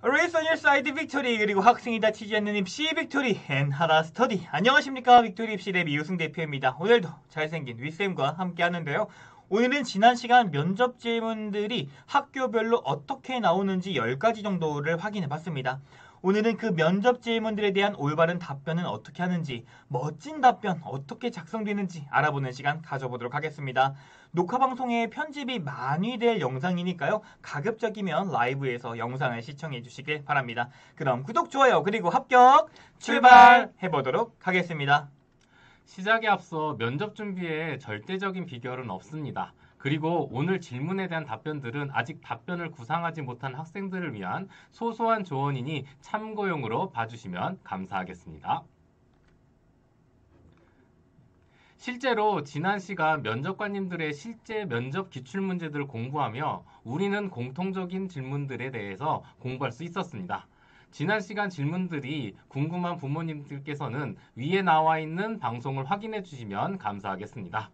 Race on your side 빅토리 그리고 학생이 다치지 않는 입시 빅토리 앤 하라 스터디. 안녕하십니까, 빅토리 입시랩 이우승 대표입니다. 오늘도 잘생긴 윗쌤과 함께 하는데요. 오늘은 지난 시간 면접 질문들이 학교별로 어떻게 나오는지 10가지 정도를 확인해 봤습니다. 오늘은 그 면접 질문들에 대한 올바른 답변은 어떻게 하는지, 멋진 답변 어떻게 작성되는지 알아보는 시간 가져보도록 하겠습니다. 녹화방송에 편집이 많이 될 영상이니까요. 가급적이면 라이브에서 영상을 시청해 주시길 바랍니다. 그럼 구독, 좋아요, 그리고 합격 출발해보도록 하겠습니다. 시작에 앞서 면접 준비에 절대적인 비결은 없습니다. 그리고 오늘 질문에 대한 답변들은 아직 답변을 구상하지 못한 학생들을 위한 소소한 조언이니 참고용으로 봐주시면 감사하겠습니다. 실제로 지난 시간 면접관님들의 실제 면접 기출문제들을 공부하며 우리는 공통적인 질문들에 대해서 공부할 수 있었습니다. 지난 시간 질문들이 궁금한 부모님들께서는 위에 나와 있는 방송을 확인해 주시면 감사하겠습니다.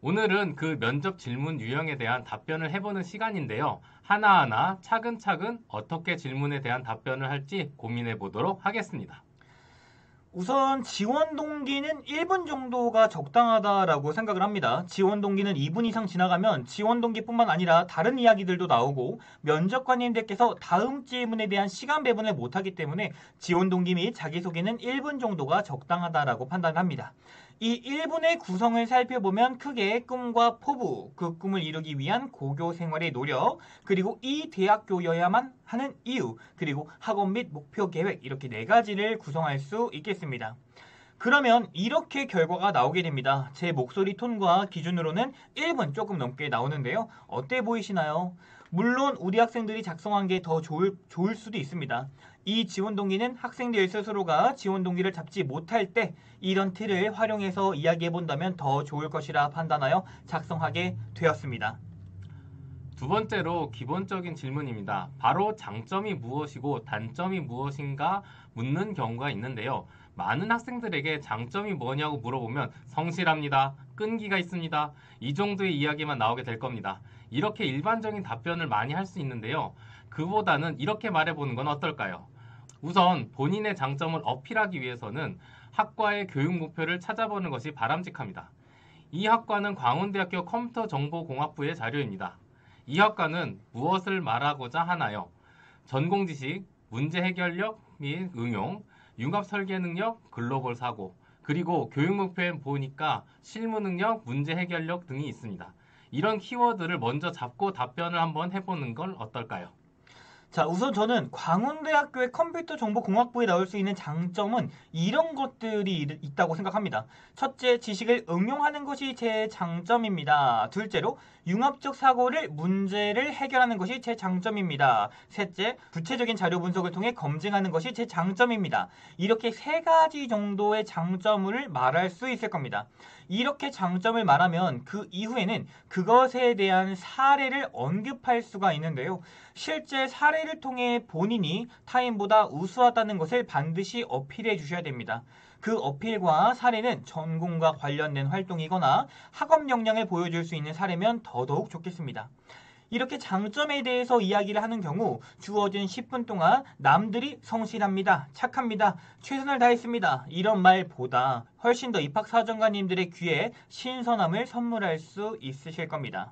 오늘은 그 면접 질문 유형에 대한 답변을 해보는 시간인데요. 하나하나 차근차근 어떻게 질문에 대한 답변을 할지 고민해 보도록 하겠습니다. 우선 지원 동기는 1분 정도가 적당하다라고 생각을 합니다. 지원 동기는 2분 이상 지나가면 지원 동기뿐만 아니라 다른 이야기들도 나오고 면접관님들께서 다음 질문에 대한 시간 배분을 못하기 때문에 지원 동기 및 자기소개는 1분 정도가 적당하다라고 판단합니다. 이 1분의 구성을 살펴보면 크게 꿈과 포부, 그 꿈을 이루기 위한 고교 생활의 노력, 그리고 이 대학교여야만 하는 이유, 그리고 학원 및 목표 계획, 이렇게 4가지를 구성할 수 있겠습니다. 그러면 이렇게 결과가 나오게 됩니다. 제 목소리 톤과 기준으로는 1분 조금 넘게 나오는데요. 어때 보이시나요? 물론 우리 학생들이 작성한 게 더 좋을 수도 있습니다. 이 지원 동기는 학생들 스스로가 지원 동기를 잡지 못할 때 이런 틀을 활용해서 이야기해 본다면 더 좋을 것이라 판단하여 작성하게 되었습니다. 두 번째로 기본적인 질문입니다. 바로 장점이 무엇이고 단점이 무엇인가 묻는 경우가 있는데요. 많은 학생들에게 장점이 뭐냐고 물어보면 성실합니다, 끈기가 있습니다, 이 정도의 이야기만 나오게 될 겁니다. 이렇게 일반적인 답변을 많이 할 수 있는데요. 그보다는 이렇게 말해보는 건 어떨까요? 우선 본인의 장점을 어필하기 위해서는 학과의 교육 목표를 찾아보는 것이 바람직합니다. 이 학과는 광운대학교 컴퓨터정보공학부의 자료입니다. 이 학과는 무엇을 말하고자 하나요? 전공 지식, 문제 해결력 및 응용, 융합 설계 능력, 글로벌 사고, 그리고 교육 목표에 보니까 실무 능력, 문제 해결력 등이 있습니다. 이런 키워드를 먼저 잡고 답변을 한번 해보는 건 어떨까요? 자, 우선 저는 광운대학교의 컴퓨터정보공학부에 나올 수 있는 장점은 이런 것들이 있다고 생각합니다. 첫째, 지식을 응용하는 것이 제 장점입니다. 둘째로, 융합적 사고를 문제를 해결하는 것이 제 장점입니다. 셋째, 구체적인 자료 분석을 통해 검증하는 것이 제 장점입니다. 이렇게 3가지 정도의 장점을 말할 수 있을 겁니다. 이렇게 장점을 말하면 그 이후에는 그것에 대한 사례를 언급할 수가 있는데요. 실제 사례를 통해 본인이 타인보다 우수하다는 것을 반드시 어필해 주셔야 됩니다. 그 어필과 사례는 전공과 관련된 활동이거나 학업 역량을 보여줄 수 있는 사례면 더더욱 좋겠습니다. 이렇게 장점에 대해서 이야기를 하는 경우 주어진 10분 동안 남들이 성실합니다, 착합니다, 최선을 다했습니다, 이런 말보다 훨씬 더 입학사정관님들의 귀에 신선함을 선물할 수 있으실 겁니다.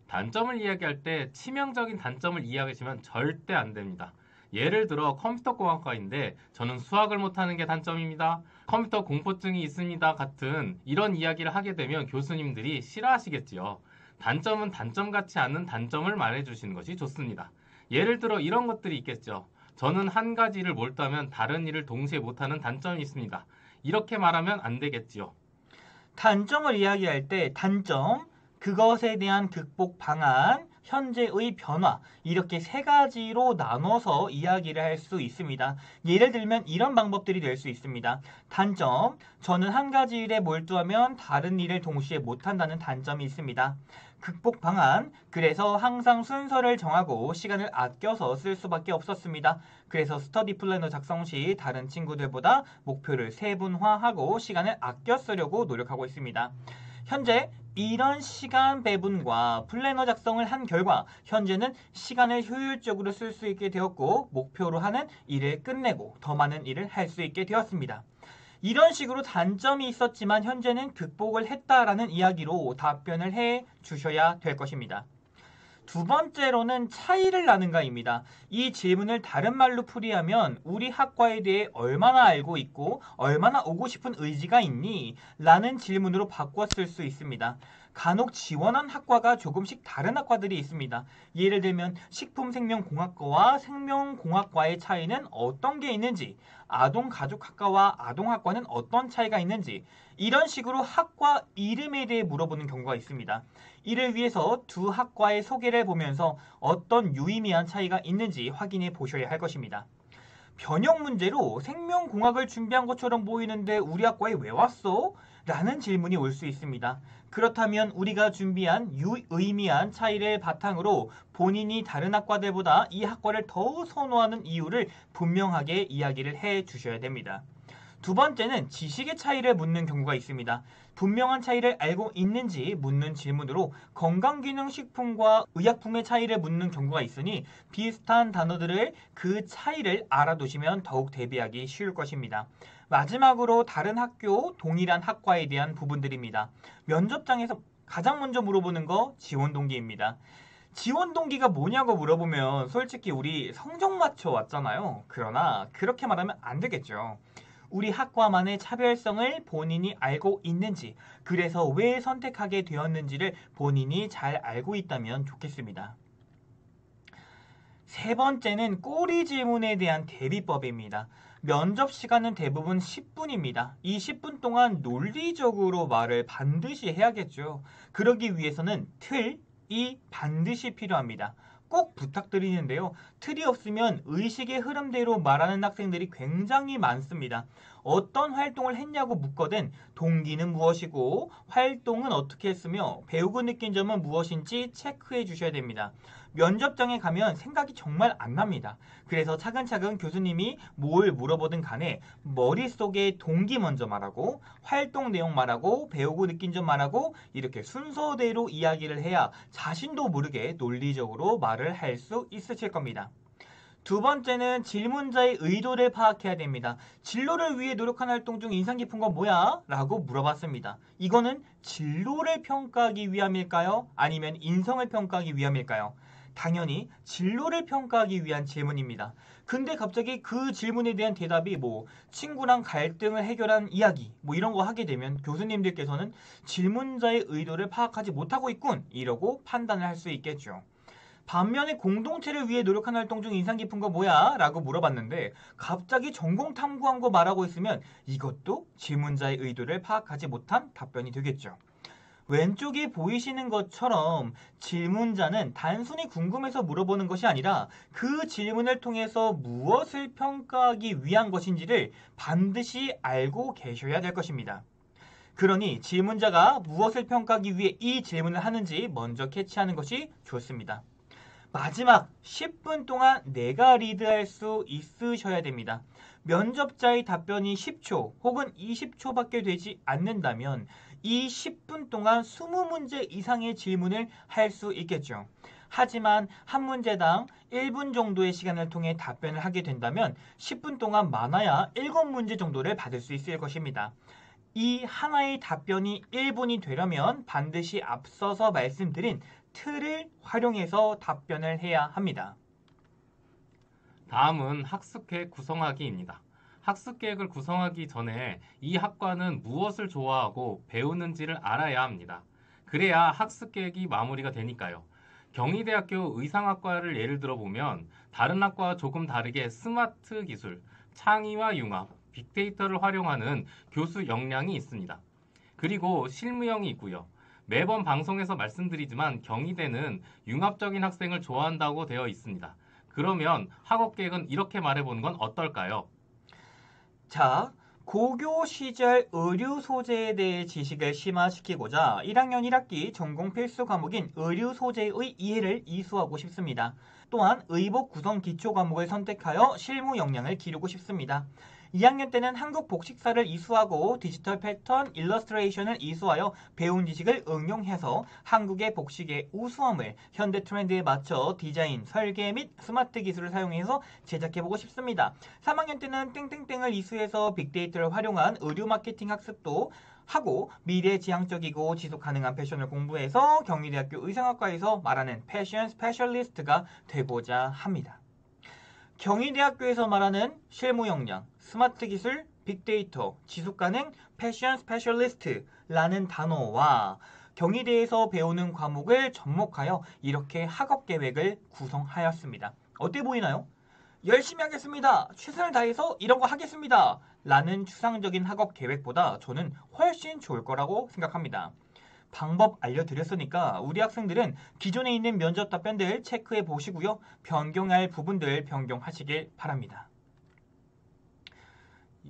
단점을 이야기할 때 치명적인 단점을 이야기하시면 절대 안 됩니다. 예를 들어 컴퓨터공학과인데 저는 수학을 못하는 게 단점입니다, 컴퓨터 공포증이 있습니다 같은 이런 이야기를 하게 되면 교수님들이 싫어하시겠지요. 단점은 단점 같지 않은 단점을 말해주시는 것이 좋습니다. 예를 들어 이런 것들이 있겠죠. 저는 한 가지를 몰두하면 다른 일을 동시에 못하는 단점이 있습니다. 이렇게 말하면 안 되겠지요. 단점을 이야기할 때 단점, 그것에 대한 극복 방안, 현재의 변화, 이렇게 3가지로 나눠서 이야기를 할 수 있습니다. 예를 들면 이런 방법들이 될 수 있습니다. 단점, 저는 한 가지 일에 몰두하면 다른 일을 동시에 못한다는 단점이 있습니다. 극복 방안, 그래서 항상 순서를 정하고 시간을 아껴서 쓸 수밖에 없었습니다. 그래서 스터디 플래너 작성 시 다른 친구들보다 목표를 세분화하고 시간을 아껴 쓰려고 노력하고 있습니다. 현재 이런 시간 배분과 플래너 작성을 한 결과 현재는 시간을 효율적으로 쓸 수 있게 되었고 목표로 하는 일을 끝내고 더 많은 일을 할 수 있게 되었습니다. 이런 식으로 단점이 있었지만 현재는 극복을 했다라는 이야기로 답변을 해 주셔야 될 것입니다. 두 번째로는 차이를 나는가입니다. 이 질문을 다른 말로 풀이하면 우리 학과에 대해 얼마나 알고 있고 얼마나 오고 싶은 의지가 있니? 라는 질문으로 바꿨을 수 있습니다. 간혹 지원한 학과가 조금씩 다른 학과들이 있습니다. 예를 들면 식품생명공학과와 생명공학과의 차이는 어떤 게 있는지, 아동가족학과와 아동학과는 어떤 차이가 있는지 이런 식으로 학과 이름에 대해 물어보는 경우가 있습니다. 이를 위해서 두 학과의 소개를 보면서 어떤 유의미한 차이가 있는지 확인해 보셔야 할 것입니다. 변형 문제로 생명공학을 준비한 것처럼 보이는데 우리 학과에 왜 왔어? 라는 질문이 올 수 있습니다. 그렇다면 우리가 준비한 유의미한 차이를 바탕으로 본인이 다른 학과들보다 이 학과를 더 선호하는 이유를 분명하게 이야기를 해 주셔야 됩니다. 두 번째는 지식의 차이를 묻는 경우가 있습니다. 분명한 차이를 알고 있는지 묻는 질문으로 건강기능식품과 의약품의 차이를 묻는 경우가 있으니 비슷한 단어들을 그 차이를 알아두시면 더욱 대비하기 쉬울 것입니다. 마지막으로 다른 학교, 동일한 학과에 대한 부분들입니다. 면접장에서 가장 먼저 물어보는 거 지원 동기입니다. 지원 동기가 뭐냐고 물어보면 솔직히 우리 성적 맞춰 왔잖아요. 그러나 그렇게 말하면 안 되겠죠. 우리 학과만의 차별성을 본인이 알고 있는지, 그래서 왜 선택하게 되었는지를 본인이 잘 알고 있다면 좋겠습니다. 세 번째는 꼬리 질문에 대한 대비법입니다. 면접 시간은 대부분 10분입니다. 이 10분 동안 논리적으로 말을 반드시 해야겠죠. 그러기 위해서는 틀이 반드시 필요합니다. 꼭 부탁드리는데요. 틀이 없으면 의식의 흐름대로 말하는 학생들이 굉장히 많습니다. 어떤 활동을 했냐고 묻거든 동기는 무엇이고 활동은 어떻게 했으며 배우고 느낀 점은 무엇인지 체크해 주셔야 됩니다. 면접장에 가면 생각이 정말 안 납니다. 그래서 차근차근 교수님이 뭘 물어보든 간에 머릿속에 동기 먼저 말하고 활동 내용 말하고 배우고 느낀 점 말하고 이렇게 순서대로 이야기를 해야 자신도 모르게 논리적으로 말을 할 수 있으실 겁니다. 두 번째는 질문자의 의도를 파악해야 됩니다. 진로를 위해 노력한 활동 중 인상 깊은 건 뭐야? 라고 물어봤습니다. 이거는 진로를 평가하기 위함일까요? 아니면 인성을 평가하기 위함일까요? 당연히 진로를 평가하기 위한 질문입니다. 근데 갑자기 그 질문에 대한 대답이 친구랑 갈등을 해결한 이야기 이런 거 하게 되면 교수님들께서는 질문자의 의도를 파악하지 못하고 있군 이러고 판단을 할 수 있겠죠. 반면에 공동체를 위해 노력한 활동 중 인상 깊은 거 뭐야? 라고 물어봤는데 갑자기 전공 탐구한 거 말하고 있으면 이것도 질문자의 의도를 파악하지 못한 답변이 되겠죠. 왼쪽에 보이시는 것처럼 질문자는 단순히 궁금해서 물어보는 것이 아니라 그 질문을 통해서 무엇을 평가하기 위한 것인지를 반드시 알고 계셔야 될 것입니다. 그러니 질문자가 무엇을 평가하기 위해 이 질문을 하는지 먼저 캐치하는 것이 좋습니다. 마지막 10분 동안 내가 리드할 수 있으셔야 됩니다. 면접자의 답변이 10초 혹은 20초밖에 되지 않는다면 이 10분 동안 20문제 이상의 질문을 할 수 있겠죠. 하지만 한 문제당 1분 정도의 시간을 통해 답변을 하게 된다면 10분 동안 많아야 7문제 정도를 받을 수 있을 것입니다. 이 하나의 답변이 1분이 되려면 반드시 앞서서 말씀드린 틀을 활용해서 답변을 해야 합니다. 다음은 학습계획 구성하기입니다. 학습계획을 구성하기 전에 이 학과는 무엇을 좋아하고 배우는지를 알아야 합니다. 그래야 학습계획이 마무리가 되니까요. 경희대학교 의상학과를 예를 들어보면 다른 학과와 조금 다르게 스마트 기술, 창의와 융합, 빅데이터를 활용하는 교수 역량이 있습니다. 그리고 실무형이 있고요. 매번 방송에서 말씀드리지만 경희대는 융합적인 학생을 좋아한다고 되어 있습니다. 그러면 학업계획은 이렇게 말해보는 건 어떨까요? 자, 고교 시절 의류 소재에 대해 지식을 심화시키고자 1학년 1학기 전공 필수 과목인 의류 소재의 이해를 이수하고 싶습니다. 또한 의복 구성 기초 과목을 선택하여 실무 역량을 기르고 싶습니다. 2학년 때는 한국 복식사를 이수하고 디지털 패턴 일러스트레이션을 이수하여 배운 지식을 응용해서 한국의 복식의 우수함을 현대 트렌드에 맞춰 디자인, 설계 및 스마트 기술을 사용해서 제작해보고 싶습니다. 3학년 때는 땡땡땡을 이수해서 빅데이터를 활용한 의류 마케팅 학습도 하고 미래지향적이고 지속가능한 패션을 공부해서 경희대학교 의상학과에서 말하는 패션 스페셜리스트가 되고자 합니다. 경희대학교에서 말하는 실무 역량, 스마트 기술, 빅데이터, 지속가능, 패션 스페셜리스트라는 단어와 경희대에서 배우는 과목을 접목하여 이렇게 학업 계획을 구성하였습니다. 어때 보이나요? 열심히 하겠습니다. 최선을 다해서 이런 거 하겠습니다. 라는 추상적인 학업 계획보다 저는 훨씬 좋을 거라고 생각합니다. 방법 알려드렸으니까 우리 학생들은 기존에 있는 면접 답변들 체크해 보시고요. 변경할 부분들 변경하시길 바랍니다.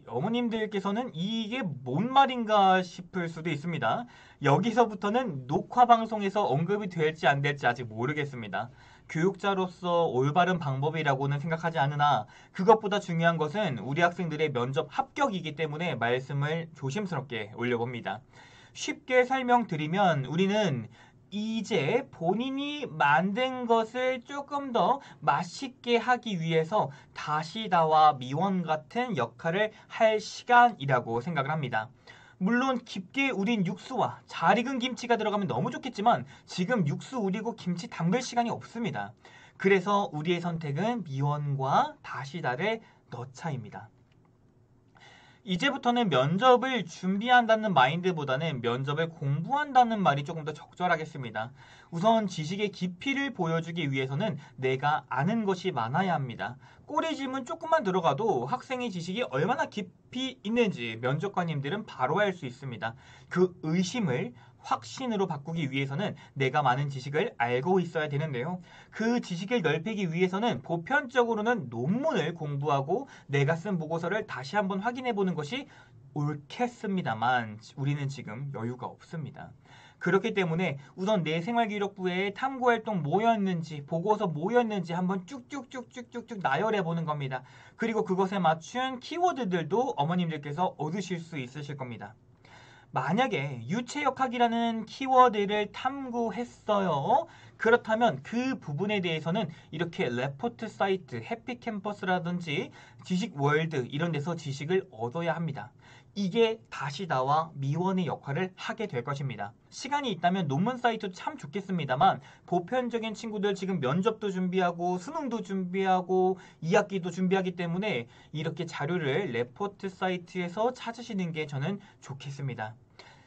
어머님들께서는 이게 뭔 말인가 싶을 수도 있습니다. 여기서부터는 녹화 방송에서 언급이 될지 안 될지 아직 모르겠습니다. 교육자로서 올바른 방법이라고는 생각하지 않으나 그것보다 중요한 것은 우리 학생들의 면접 합격이기 때문에 말씀을 조심스럽게 올려봅니다. 쉽게 설명드리면 우리는 이제 본인이 만든 것을 조금 더 맛있게 하기 위해서 다시다와 미원 같은 역할을 할 시간이라고 생각을 합니다. 물론 깊게 우린 육수와 잘 익은 김치가 들어가면 너무 좋겠지만 지금 육수 우리고 김치 담글 시간이 없습니다. 그래서 우리의 선택은 미원과 다시다를 넣자입니다. 이제부터는 면접을 준비한다는 마인드보다는 면접을 공부한다는 말이 조금 더 적절하겠습니다. 우선 지식의 깊이를 보여주기 위해서는 내가 아는 것이 많아야 합니다. 꼬리짐은 조금만 들어가도 학생의 지식이 얼마나 깊이 있는지 면접관님들은 바로 알 수 있습니다. 그 의심을 확신으로 바꾸기 위해서는 내가 많은 지식을 알고 있어야 되는데요. 그 지식을 넓히기 위해서는 보편적으로는 논문을 공부하고 내가 쓴 보고서를 다시 한번 확인해 보는 것이 옳겠습니다만 우리는 지금 여유가 없습니다. 그렇기 때문에 우선 내 생활기록부에 탐구활동 뭐였는지 보고서 뭐였는지 한번 쭉쭉쭉쭉쭉쭉 나열해 보는 겁니다. 그리고 그것에 맞춘 키워드들도 어머님들께서 얻으실 수 있으실 겁니다. 만약에 유체역학이라는 키워드를 탐구했어요. 그렇다면 그 부분에 대해서는 이렇게 레포트 사이트, 해피캠퍼스라든지 지식월드 이런 데서 지식을 얻어야 합니다. 이게 다시다와 미원의 역할을 하게 될 것입니다. 시간이 있다면 논문 사이트도 참 좋겠습니다만 보편적인 친구들 지금 면접도 준비하고 수능도 준비하고 2학기도 준비하기 때문에 이렇게 자료를 레포트 사이트에서 찾으시는 게 저는 좋겠습니다.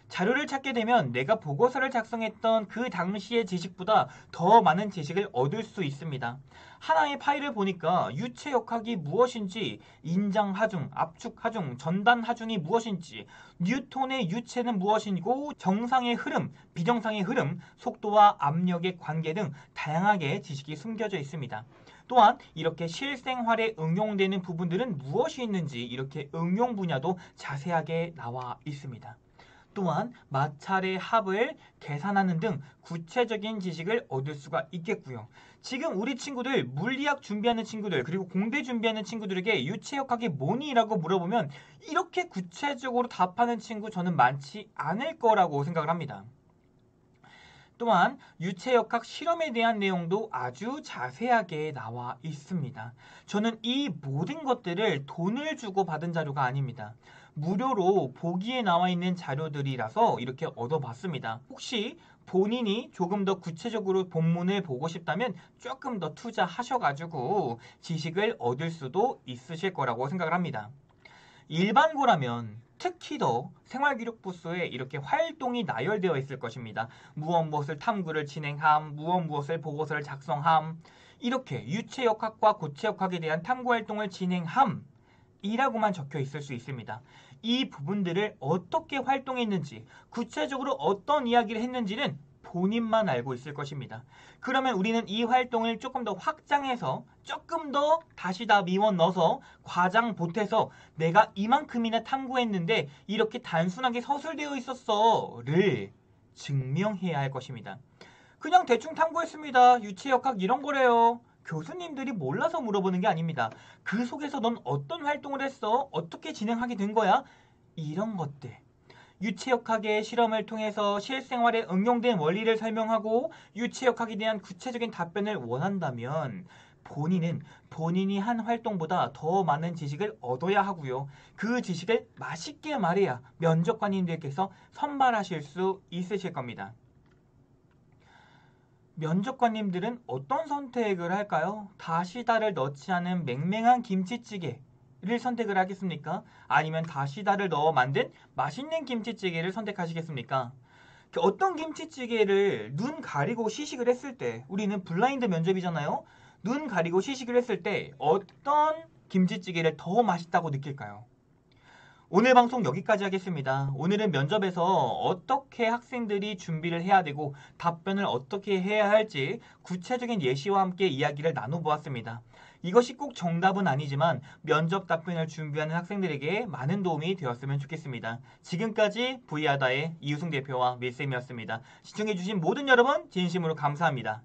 자료를 찾게 되면 내가 보고서를 작성했던 그 당시의 지식보다 더 많은 지식을 얻을 수 있습니다. 하나의 파일을 보니까 유체역학이 무엇인지, 인장하중, 압축하중, 전단하중이 무엇인지, 뉴턴의 유체는 무엇이고 정상의 흐름, 비정상의 흐름, 속도와 압력의 관계 등 다양하게 지식이 숨겨져 있습니다. 또한 이렇게 실생활에 응용되는 부분들은 무엇이 있는지 이렇게 응용 분야도 자세하게 나와 있습니다. 또한 마찰의 합을 계산하는 등 구체적인 지식을 얻을 수가 있겠고요. 지금 우리 친구들 물리학 준비하는 친구들 그리고 공대 준비하는 친구들에게 유체역학이 뭐니라고 물어보면 이렇게 구체적으로 답하는 친구 저는 많지 않을 거라고 생각을 합니다. 또한 유체역학 실험에 대한 내용도 아주 자세하게 나와 있습니다. 저는 이 모든 것들을 돈을 주고 받은 자료가 아닙니다. 무료로 보기에 나와 있는 자료들이라서 이렇게 얻어봤습니다. 혹시 본인이 조금 더 구체적으로 본문을 보고 싶다면 조금 더 투자하셔가지고 지식을 얻을 수도 있으실 거라고 생각을 합니다. 일반고라면 특히 더 생활기록부서에 이렇게 활동이 나열되어 있을 것입니다. 무엇을 탐구를 진행함, 무엇을 보고서를 작성함, 이렇게 유체역학과 고체역학에 대한 탐구활동을 진행함 이라고만 적혀 있을 수 있습니다. 이 부분들을 어떻게 활동했는지, 구체적으로 어떤 이야기를 했는지는 본인만 알고 있을 것입니다. 그러면 우리는 이 활동을 조금 더 확장해서 조금 더 다시다 미원 넣어서 과장 보태서 내가 이만큼이나 탐구했는데 이렇게 단순하게 서술되어 있었어를 증명해야 할 것입니다. 그냥 대충 탐구했습니다. 유체역학 이런 거래요. 교수님들이 몰라서 물어보는 게 아닙니다. 그 속에서 넌 어떤 활동을 했어? 어떻게 진행하게 된 거야? 이런 것들. 유체역학의 실험을 통해서 실생활에 응용된 원리를 설명하고 유체역학에 대한 구체적인 답변을 원한다면 본인은 본인이 한 활동보다 더 많은 지식을 얻어야 하고요. 그 지식을 맛있게 말해야 면접관님들께서 선발하실 수 있으실 겁니다. 면접관님들은 어떤 선택을 할까요? 다시다를 넣지 않은 맹맹한 김치찌개를 선택을 하겠습니까? 아니면 다시다를 넣어 만든 맛있는 김치찌개를 선택하시겠습니까? 어떤 김치찌개를 눈 가리고 시식을 했을 때, 우리는 블라인드 면접이잖아요? 눈 가리고 시식을 했을 때 어떤 김치찌개를 더 맛있다고 느낄까요? 오늘 방송 여기까지 하겠습니다. 오늘은 면접에서 어떻게 학생들이 준비를 해야 되고 답변을 어떻게 해야 할지 구체적인 예시와 함께 이야기를 나눠보았습니다. 이것이 꼭 정답은 아니지만 면접 답변을 준비하는 학생들에게 많은 도움이 되었으면 좋겠습니다. 지금까지 V하다의 이우승 대표와 밀쌤이었습니다. 시청해주신 모든 여러분 진심으로 감사합니다.